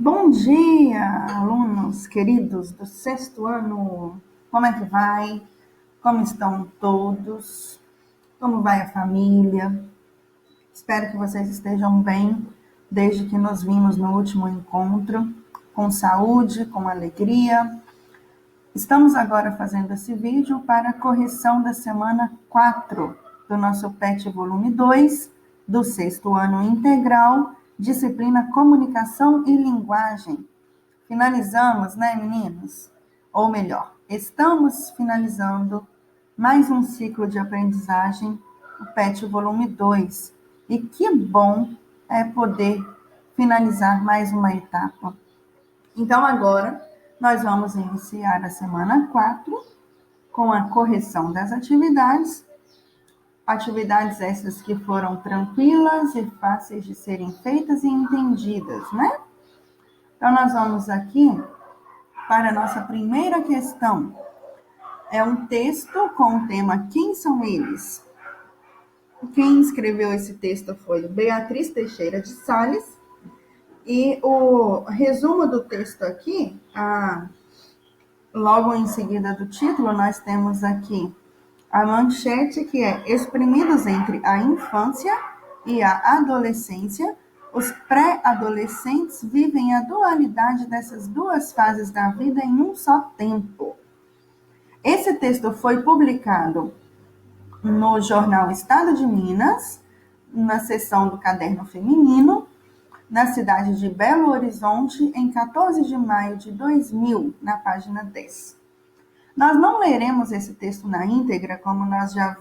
Bom dia, alunos queridos do sexto ano. Como é que vai? Como estão todos? Como vai a família? Espero que vocês estejam bem desde que nos vimos no último encontro, com saúde, com alegria. Estamos agora fazendo esse vídeo para a correção da semana 4 do nosso PET volume 2, do sexto ano integral, disciplina Comunicação e Linguagem. Finalizamos, né, meninos? Ou melhor, estamos finalizando mais um ciclo de aprendizagem, o PET volume 2. E que bom é poder finalizar mais uma etapa. Então, agora, nós vamos iniciar a semana 4 com a correção das atividades. Atividades essas que foram tranquilas e fáceis de serem feitas e entendidas, né? Então, nós vamos aqui para a nossa primeira questão. É um texto com o tema Quem são eles? Quem escreveu esse texto foi Beatriz Teixeira de Sales. E o resumo do texto aqui, logo em seguida do título, nós temos aqui a manchete, que é: exprimidos entre a infância e a adolescência, os pré-adolescentes vivem a dualidade dessas duas fases da vida em um só tempo. Esse texto foi publicado no jornal Estado de Minas, na seção do Caderno Feminino, na cidade de Belo Horizonte, em 14 de maio de 2000, na página 10. Nós não leremos esse texto na íntegra, como nós já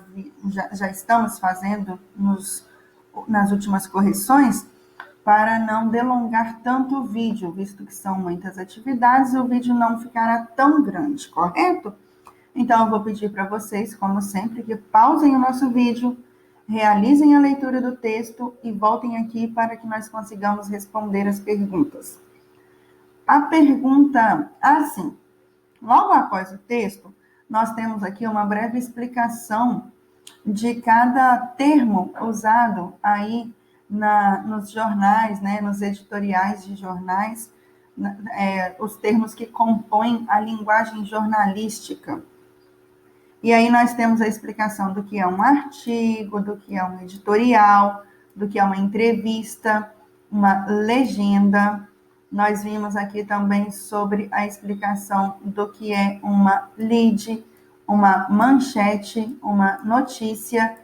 estamos fazendo nas últimas correções, para não delongar tanto o vídeo, visto que são muitas atividades, o vídeo não ficará tão grande, correto? Então, eu vou pedir para vocês, como sempre, que pausem o nosso vídeo, realizem a leitura do texto e voltem aqui para que nós consigamos responder as perguntas. A pergunta, assim, logo após o texto, nós temos aqui uma breve explicação de cada termo usado aí nos jornais, né, nos editoriais de jornais, os termos que compõem a linguagem jornalística. E aí nós temos a explicação do que é um artigo, do que é um editorial, do que é uma entrevista, uma legenda. Nós vimos aqui também sobre a explicação do que é uma lead, uma manchete, uma notícia,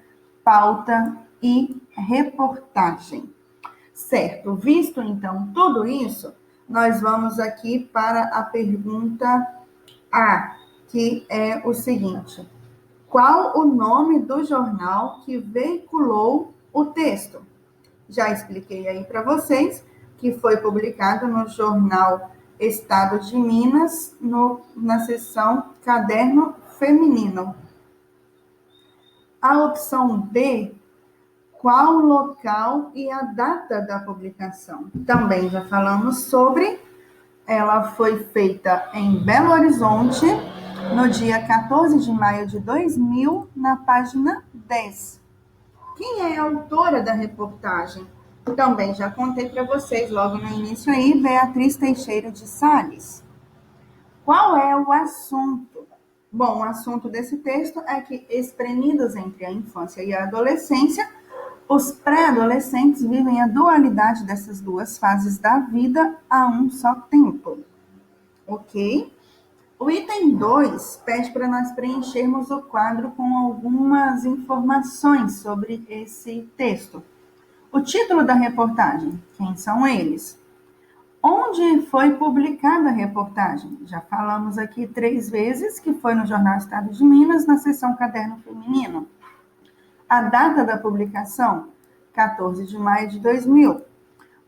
pauta e reportagem. Certo, visto então tudo isso, nós vamos aqui para a pergunta A, que é o seguinte: qual o nome do jornal que veiculou o texto? Já expliquei aí para vocês que foi publicado no jornal Estado de Minas, na seção Caderno Feminino. A opção B, qual o local e a data da publicação? Também já falamos sobre. Ela foi feita em Belo Horizonte, no dia 14 de maio de 2000, na página 10. Quem é a autora da reportagem? Também já contei para vocês logo no início aí, Beatriz Teixeira de Sales. Qual é o assunto? Bom, o assunto desse texto é que, espremidos entre a infância e a adolescência, os pré-adolescentes vivem a dualidade dessas duas fases da vida a um só tempo. Ok? O item 2 pede para nós preenchermos o quadro com algumas informações sobre esse texto. O título da reportagem: quem são eles? Onde foi publicada a reportagem? Já falamos aqui 3 vezes que foi no Jornal Estado de Minas, na seção Caderno Feminino. A data da publicação: 14 de maio de 2000.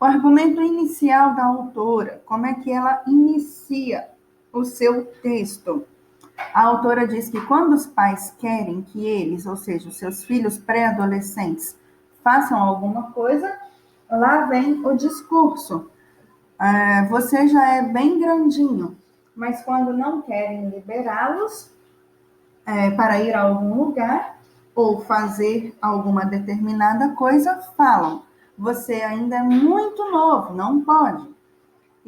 O argumento inicial da autora, como é que ela inicia o seu texto? A autora diz que quando os pais querem que eles, ou seja, os seus filhos pré-adolescentes, façam alguma coisa, lá vem o discurso. Você já é bem grandinho, mas quando não querem liberá-los para ir a algum lugar ou fazer alguma determinada coisa, falam: você ainda é muito novo, não pode.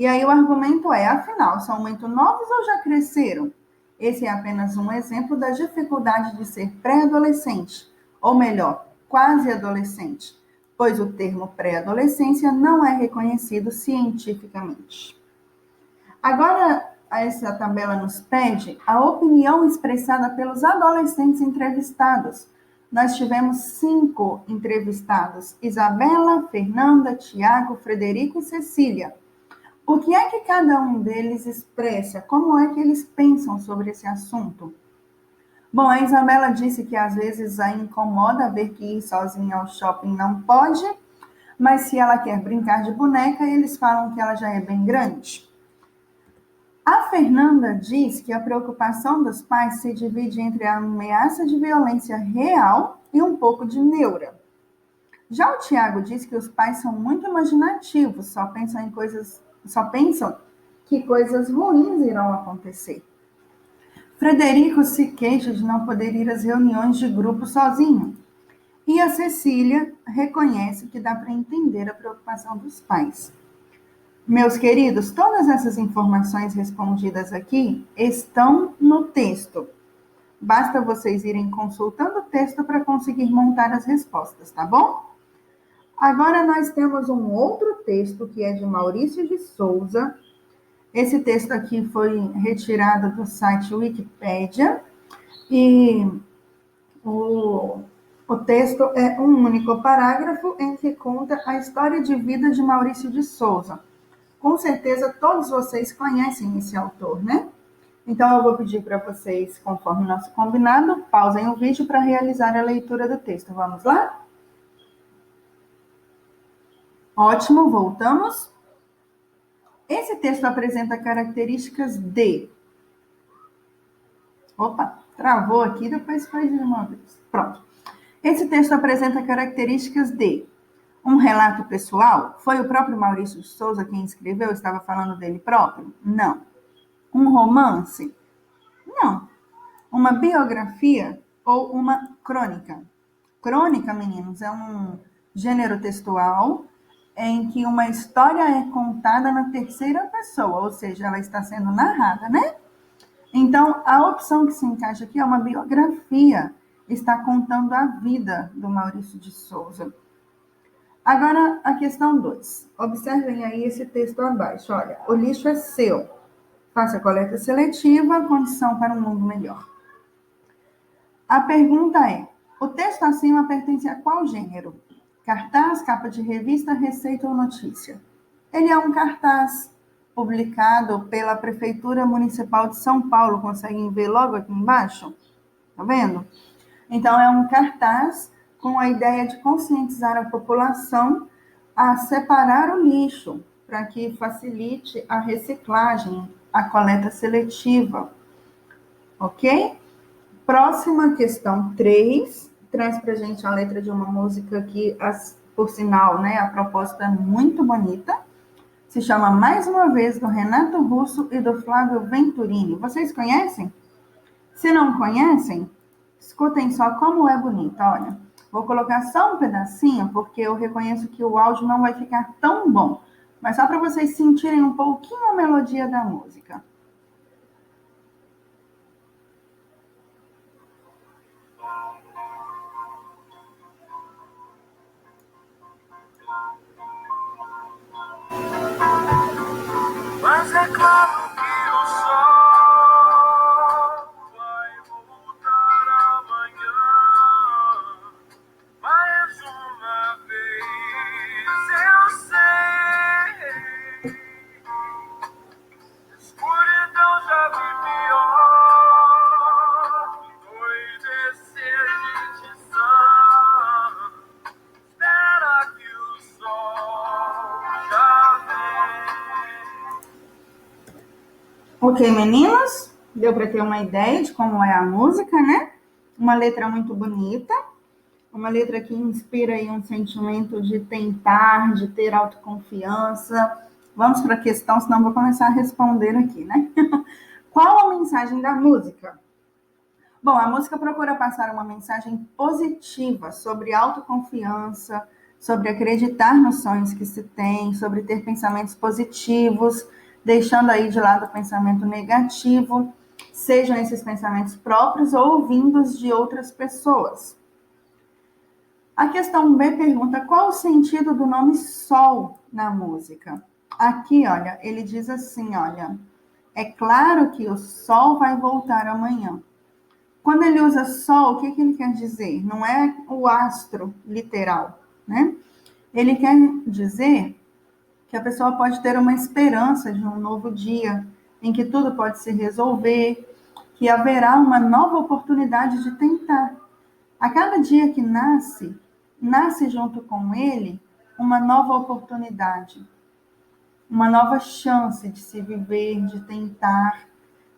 E aí o argumento é, afinal, são muito novos ou já cresceram? Esse é apenas um exemplo da dificuldade de ser pré-adolescente, ou melhor, quase adolescente, pois o termo pré-adolescência não é reconhecido cientificamente. Agora, essa tabela nos pede a opinião expressada pelos adolescentes entrevistados. Nós tivemos 5 entrevistados: Isabela, Fernanda, Tiago, Frederico e Cecília. O que é que cada um deles expressa? Como é que eles pensam sobre esse assunto? Bom, a Isabela disse que às vezes a incomoda ver que ir sozinha ao shopping não pode, mas se ela quer brincar de boneca, eles falam que ela já é bem grande. A Fernanda diz que a preocupação dos pais se divide entre a ameaça de violência real e um pouco de neura. Já o Tiago diz que os pais são muito imaginativos, só pensam que coisas ruins irão acontecer. Frederico se queixa de não poder ir às reuniões de grupo sozinho. E a Cecília reconhece que dá para entender a preocupação dos pais. Meus queridos, todas essas informações respondidas aqui estão no texto. Basta vocês irem consultando o texto para conseguir montar as respostas, tá bom? Agora nós temos um outro texto que é de Maurício de Souza. Esse texto aqui foi retirado do site Wikipédia e o texto é um único parágrafo em que conta a história de vida de Maurício de Souza. Com certeza todos vocês conhecem esse autor, né? Então eu vou pedir para vocês, conforme nosso combinado, pausem o vídeo para realizar a leitura do texto. Vamos lá? Ótimo, voltamos. Esse texto apresenta características de... Opa, travou aqui, depois foi de uma vez. Pronto. Esse texto apresenta características de um relato pessoal. Foi o próprio Maurício de Souza quem escreveu? Estava falando dele próprio? Não. Um romance? Não. Uma biografia ou uma crônica? Crônica, meninos, é um gênero textual em que uma história é contada na terceira pessoa, ou seja, ela está sendo narrada, né? Então, a opção que se encaixa aqui é uma biografia, está contando a vida do Maurício de Souza. Agora, a questão 2. Observem aí esse texto abaixo. Olha, o lixo é seu. Faça a coleta seletiva, condição para um mundo melhor. A pergunta é, o texto acima pertence a qual gênero? Cartaz, capa de revista, receita ou notícia? Ele é um cartaz publicado pela Prefeitura Municipal de São Paulo. Conseguem ver logo aqui embaixo? Tá vendo? Então, é um cartaz com a ideia de conscientizar a população a separar o lixo, para que facilite a reciclagem, a coleta seletiva. Ok? Próxima questão 3, traz para a gente a letra de uma música que, por sinal, né, a proposta é muito bonita. Se chama Mais Uma Vez, do Renato Russo e do Flávio Venturini. Vocês conhecem? Se não conhecem, escutem só como é bonita. Olha, vou colocar só um pedacinho, porque eu reconheço que o áudio não vai ficar tão bom. Mas só para vocês sentirem um pouquinho a melodia da música. Mas é claro que o sol vai voltar amanhã. Mais uma vez eu sei, escuridão já vi pior. Foi descer de tição. Espera que o sol já vem. Ok, meninos? Deu para ter uma ideia de como é a música, né? Uma letra muito bonita. Uma letra que inspira aí um sentimento de tentar, de ter autoconfiança. Vamos para a questão, senão vou começar a responder aqui, né? Qual a mensagem da música? Bom, a música procura passar uma mensagem positiva sobre autoconfiança, sobre acreditar nos sonhos que se tem, sobre ter pensamentos positivos, deixando aí de lado o pensamento negativo, sejam esses pensamentos próprios ou vindos de outras pessoas. A questão B pergunta qual o sentido do nome Sol na música. Aqui, olha, ele diz assim, olha, é claro que o Sol vai voltar amanhã. Quando ele usa Sol, o que ele quer dizer? Não é o astro literal, né? Ele quer dizer que a pessoa pode ter uma esperança de um novo dia, em que tudo pode se resolver, que haverá uma nova oportunidade de tentar. A cada dia que nasce, nasce junto com ele uma nova oportunidade, uma nova chance de se viver, de tentar,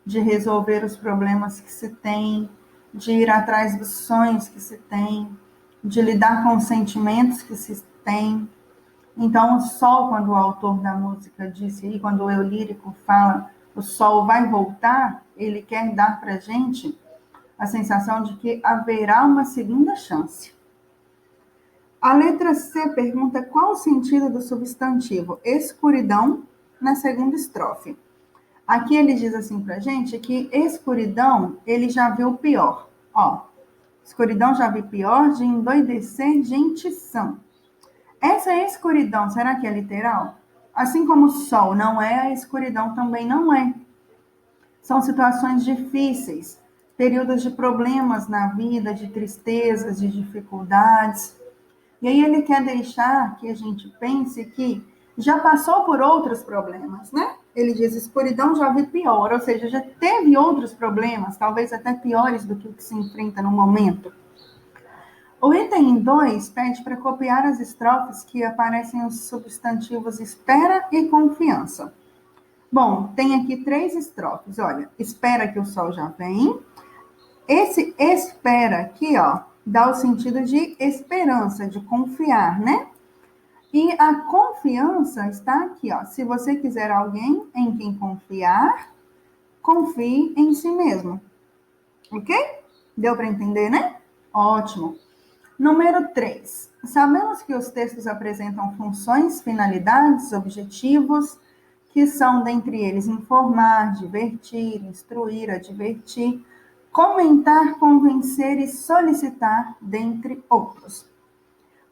de resolver os problemas que se tem, de ir atrás dos sonhos que se tem, de lidar com os sentimentos que se tem. Então, o sol, quando o autor da música disse aí, quando o eu lírico fala, o sol vai voltar, ele quer dar para a gente a sensação de que haverá uma segunda chance. A letra C pergunta qual o sentido do substantivo escuridão na segunda estrofe. Aqui ele diz assim pra gente que escuridão, ele já viu pior. Ó, escuridão já vi pior de endoidecer gente sã. Essa escuridão, será que é literal? Assim como o sol não é, a escuridão também não é. São situações difíceis, períodos de problemas na vida, de tristezas, de dificuldades. E aí ele quer deixar que a gente pense que já passou por outros problemas, né? Ele diz, escuridão já vi pior, ou seja, já teve outros problemas, talvez até piores do que o que se enfrenta no momento. O item 2 pede para copiar as estrofes que aparecem os substantivos espera e confiança. Bom, tem aqui 3 estrofes, olha, espera que o sol já vem. Esse espera aqui, ó, dá o sentido de esperança, de confiar, né? E a confiança está aqui, ó. Se você quiser alguém em quem confiar, confie em si mesmo. Ok? Deu para entender, né? Ótimo. Número 3. Sabemos que os textos apresentam funções, finalidades, objetivos, que são, dentre eles, informar, divertir, instruir, advertir, comentar, convencer e solicitar, dentre outros.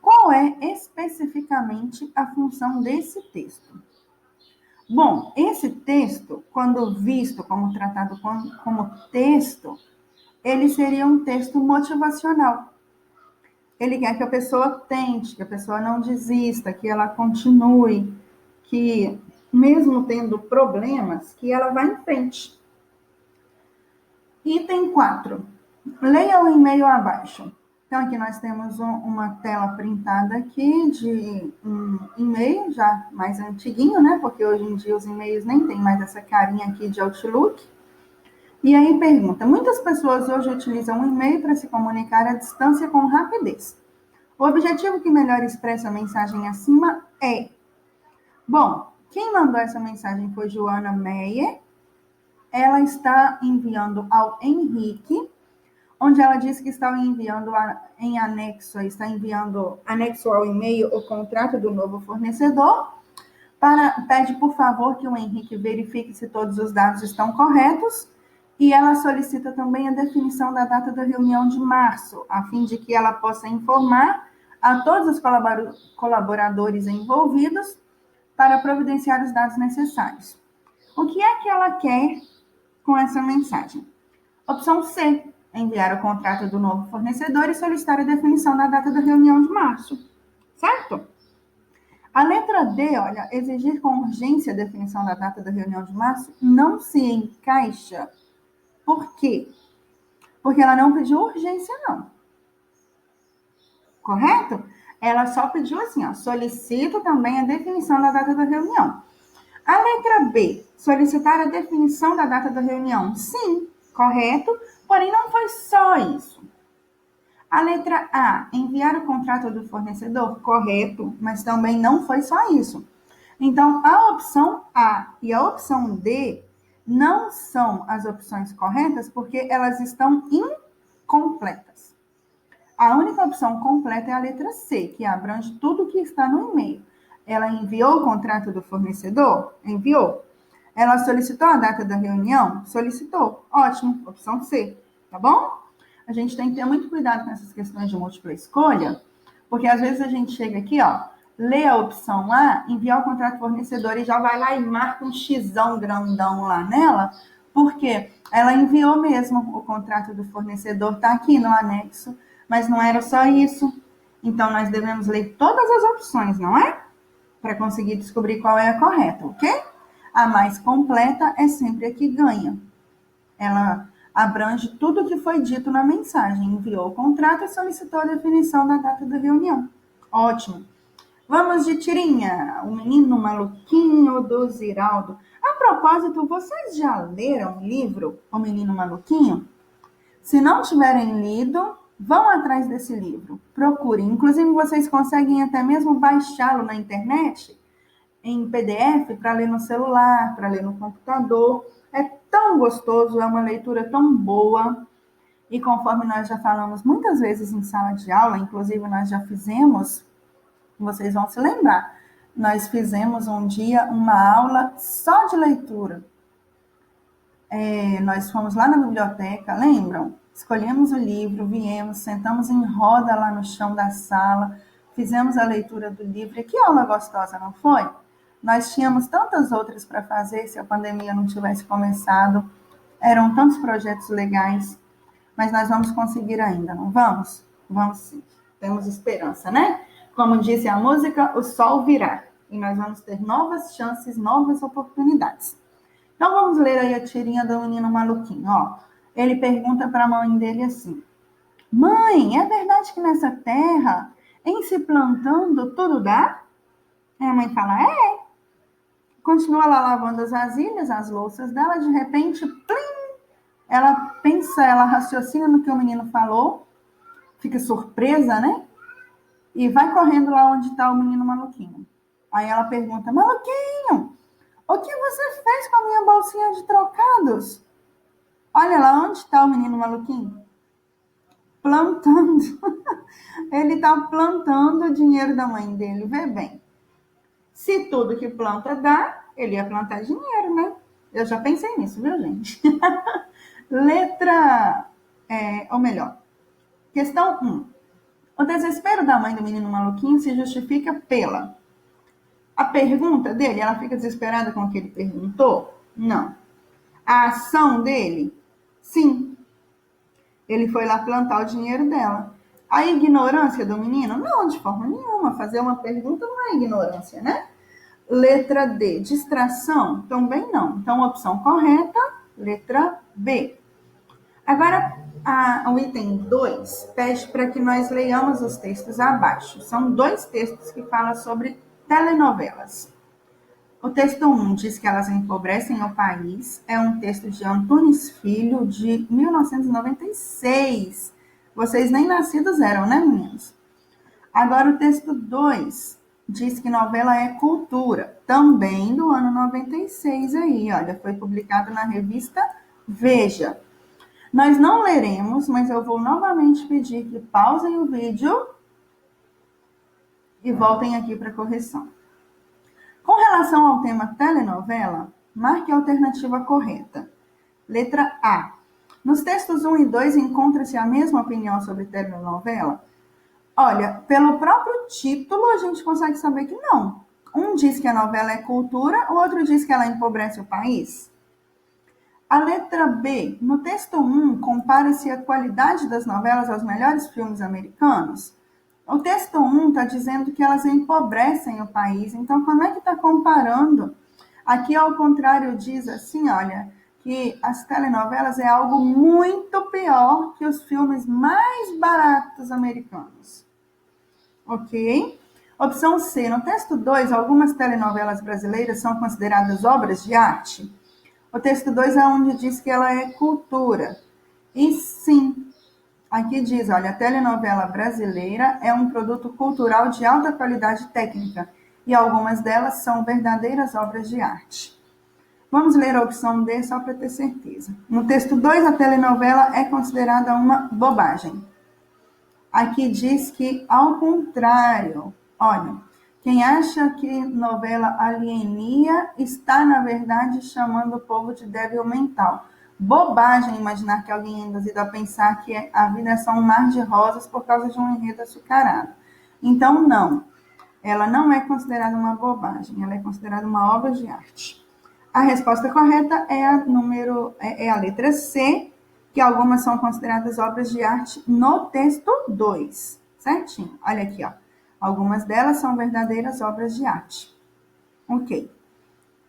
Qual é especificamente a função desse texto? Bom, esse texto, quando visto como tratado como texto, ele seria um texto motivacional. Ele quer que a pessoa tente, que a pessoa não desista, que ela continue, que mesmo tendo problemas, que ela vá em frente. Item 4. Leia o e-mail abaixo. Então, aqui nós temos uma tela printada aqui de um e-mail, já mais antiguinho, né? Porque hoje em dia os e-mails nem tem mais essa carinha aqui de Outlook. E aí pergunta, muitas pessoas hoje utilizam o e-mail para se comunicar à distância com rapidez. O objetivo que melhor expressa a mensagem acima é... Bom, quem mandou essa mensagem foi Joana Meyer. Ela está enviando ao Henrique, onde ela diz que está enviando em anexo, está enviando anexo ao e-mail o contrato do novo fornecedor, pede por favor que o Henrique verifique se todos os dados estão corretos, e ela solicita também a definição da data da reunião de março, a fim de que ela possa informar a todos os colaboradores envolvidos para providenciar os dados necessários. O que é que ela quer com essa mensagem? Opção C, enviar o contrato do novo fornecedor e solicitar a definição da data da reunião de março. Certo? A letra D, olha, exigir com urgência a definição da data da reunião de março não se encaixa. Por quê? Porque ela não pediu urgência, não. Correto? Ela só pediu assim, ó, solicito também a definição da data da reunião. A letra B, solicitar a definição da data da reunião. Sim, correto, porém não foi só isso. A letra A, enviar o contrato do fornecedor. Correto, mas também não foi só isso. Então, a opção A e a opção D não são as opções corretas porque elas estão incompletas. A única opção completa é a letra C, que abrange tudo que está no e-mail. Ela enviou o contrato do fornecedor? Enviou. Ela solicitou a data da reunião? Solicitou. Ótimo, opção C, tá bom? A gente tem que ter muito cuidado com essas questões de múltipla escolha, porque às vezes a gente chega aqui, ó, lê a opção A, enviar o contrato do fornecedor e já vai lá e marca um xão grandão lá nela, porque ela enviou mesmo o contrato do fornecedor, tá aqui no anexo, mas não era só isso. Então, nós devemos ler todas as opções, não é? Para conseguir descobrir qual é a correta, ok? A mais completa é sempre a que ganha. Ela abrange tudo o que foi dito na mensagem, enviou o contrato e solicitou a definição da data da reunião. Ótimo. Vamos de tirinha. O Menino Maluquinho do Ziraldo. A propósito, vocês já leram o livro O Menino Maluquinho? Se não tiverem lido, vão atrás desse livro. Procurem. Inclusive, vocês conseguem até mesmo baixá-lo na internet, em PDF, para ler no celular, para ler no computador. É tão gostoso, é uma leitura tão boa. E conforme nós já falamos muitas vezes em sala de aula, inclusive nós já fizemos, vocês vão se lembrar, nós fizemos um dia uma aula só de leitura. Nós fomos lá na biblioteca, lembram? Escolhemos o livro, viemos, sentamos em roda lá no chão da sala, fizemos a leitura do livro. E que aula gostosa, não foi? Nós tínhamos tantas outras para fazer se a pandemia não tivesse começado. Eram tantos projetos legais, mas nós vamos conseguir ainda, não vamos? Vamos sim. Temos esperança, né? Como disse a música, o sol virá. E nós vamos ter novas chances, novas oportunidades. Então, vamos ler aí a tirinha do Menino Maluquinho. Ó, ele pergunta para a mãe dele assim: Mãe, é verdade que nessa terra, em se plantando, tudo dá? Aí a mãe fala: É. Continua lá lavando as vasilhas, as louças dela, de repente, plim! Ela pensa, ela raciocina no que o menino falou, fica surpresa, né? E vai correndo lá onde está o Menino Maluquinho. Aí ela pergunta: Maluquinho, o que você fez com a minha bolsinha de trocados? Olha lá onde está o Menino Maluquinho. Plantando. Ele está plantando o dinheiro da mãe dele. Vê bem. Se tudo que planta dá, ele ia plantar dinheiro, né? Eu já pensei nisso, viu, gente? Ou melhor, questão 1. O desespero da mãe do Menino Maluquinho se justifica pela... A pergunta dele, ela fica desesperada com o que ele perguntou? Não. A ação dele? Sim. Ele foi lá plantar o dinheiro dela. A ignorância do menino? Não, de forma nenhuma. Fazer uma pergunta não é ignorância, né? Letra D, distração? Também não. Então, a opção correta, letra B. Agora, o item 2 pede para que nós leiamos os textos abaixo. São 2 textos que falam sobre telenovelas. O texto 1 diz que elas empobrecem o país. É um texto de Antunes Filho, de 1996. Vocês nem nascidos eram, né, meninos? Agora, o texto 2 diz que novela é cultura. Também do ano 96 aí, olha, foi publicado na revista Veja. Nós não leremos, mas eu vou novamente pedir que pausem o vídeo e voltem aqui para a correção. Com relação ao tema telenovela, marque a alternativa correta. Letra A. Nos textos 1 e 2 encontra-se a mesma opinião sobre telenovela? Olha, pelo próprio título a gente consegue saber que não. Um diz que a novela é cultura, o outro diz que ela empobrece o país. A letra B. No texto 1, compara-se a qualidade das novelas aos melhores filmes americanos? O texto 1 está dizendo que elas empobrecem o país, então como é que está comparando? Aqui, ao contrário, diz assim, olha, que as telenovelas é algo muito pior que os filmes mais baratos americanos. Ok? Opção C. No texto 2, algumas telenovelas brasileiras são consideradas obras de arte? O texto 2 é onde diz que ela é cultura. E sim, aqui diz, olha, a telenovela brasileira é um produto cultural de alta qualidade técnica e algumas delas são verdadeiras obras de arte. Vamos ler a opção D só para ter certeza. No texto 2, a telenovela é considerada uma bobagem. Aqui diz que, ao contrário, olha, quem acha que novela alienia está, na verdade, chamando o povo de débil mental. Bobagem imaginar que alguém é induzido a pensar que a vida é só um mar de rosas por causa de um enredo açucarado. Então, não. Ela não é considerada uma bobagem, ela é considerada uma obra de arte. A resposta correta é a letra C, que algumas são consideradas obras de arte no texto 2. Certinho? Olha aqui, ó. Algumas delas são verdadeiras obras de arte. Ok.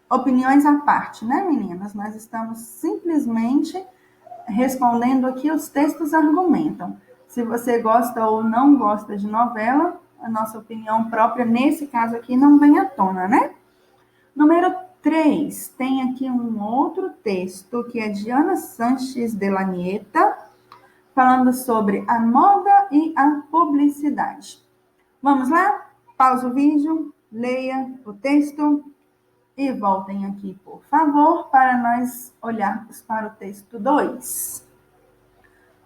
Opiniões à parte, né, meninas? Nós estamos simplesmente respondendo o que os textos argumentam. Se você gosta ou não gosta de novela, a nossa opinião própria, nesse caso aqui, não vem à tona, né? Número 3, tem aqui um outro texto, que é de Ana Sanches de la Nieta, falando sobre a moda e a publicidade. Vamos lá? Pausa o vídeo, leia o texto e voltem aqui, por favor, para nós olharmos para o texto 2.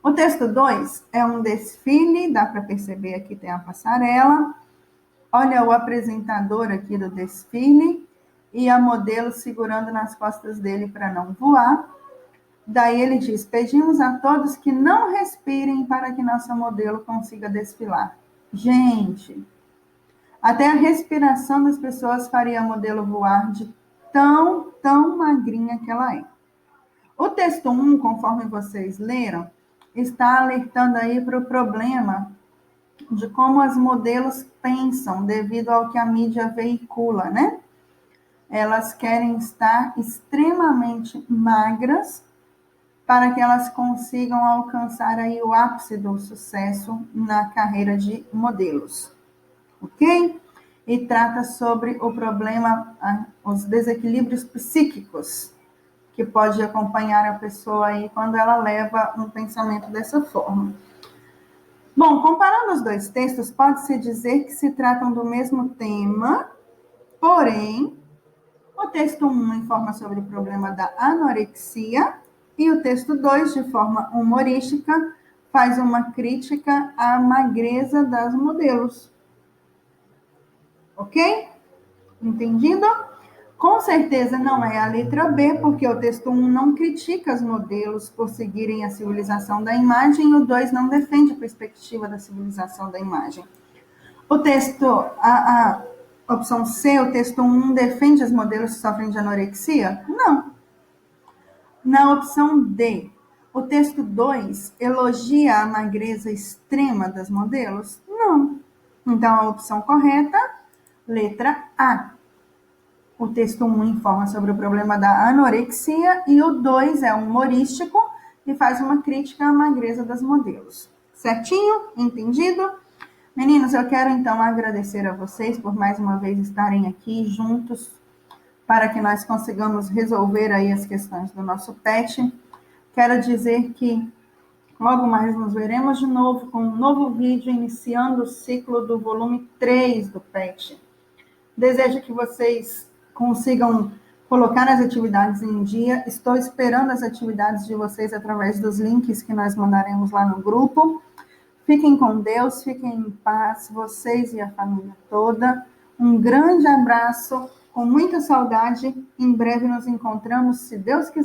O texto 2 é um desfile, dá para perceber aqui tem a passarela. Olha o apresentador aqui do desfile e a modelo segurando nas costas dele para não voar. Daí ele diz: pedimos a todos que não respirem para que nossa modelo consiga desfilar. Gente, até a respiração das pessoas faria a modelo voar de tão magrinha que ela é. O texto 1, conforme vocês leram, está alertando aí para o problema de como as modelos pensam devido ao que a mídia veicula, né? Elas querem estar extremamente magras para que elas consigam alcançar aí o ápice do sucesso na carreira de modelos, ok? E trata sobre o problema, os desequilíbrios psíquicos que pode acompanhar a pessoa aí quando ela leva um pensamento dessa forma. Bom, comparando os dois textos, pode-se dizer que se tratam do mesmo tema, porém, o texto 1 informa sobre o problema da anorexia e o texto 2, de forma humorística, faz uma crítica à magreza das modelos. Ok? Entendido? Com certeza não é a letra B, porque o texto 1 não critica os modelos por seguirem a civilização da imagem e o 2 não defende a perspectiva da civilização da imagem. O texto, a opção C, o texto 1 defende os modelos que sofrem de anorexia? Não. Na opção D, o texto 2 elogia a magreza extrema das modelos? Não. Então, a opção correta, letra A. O texto 1 informa sobre o problema da anorexia e o 2 é humorístico e faz uma crítica à magreza das modelos. Certinho? Entendido? Meninos, eu quero então agradecer a vocês por mais uma vez estarem aqui juntos para que nós consigamos resolver aí as questões do nosso PET. Quero dizer que logo mais nos veremos de novo com um novo vídeo iniciando o ciclo do volume 3 do PET. Desejo que vocês consigam colocar as atividades em dia. Estou esperando as atividades de vocês através dos links que nós mandaremos lá no grupo. Fiquem com Deus, fiquem em paz, vocês e a família toda. Um grande abraço, com muita saudade. Em breve nos encontramos, se Deus quiser.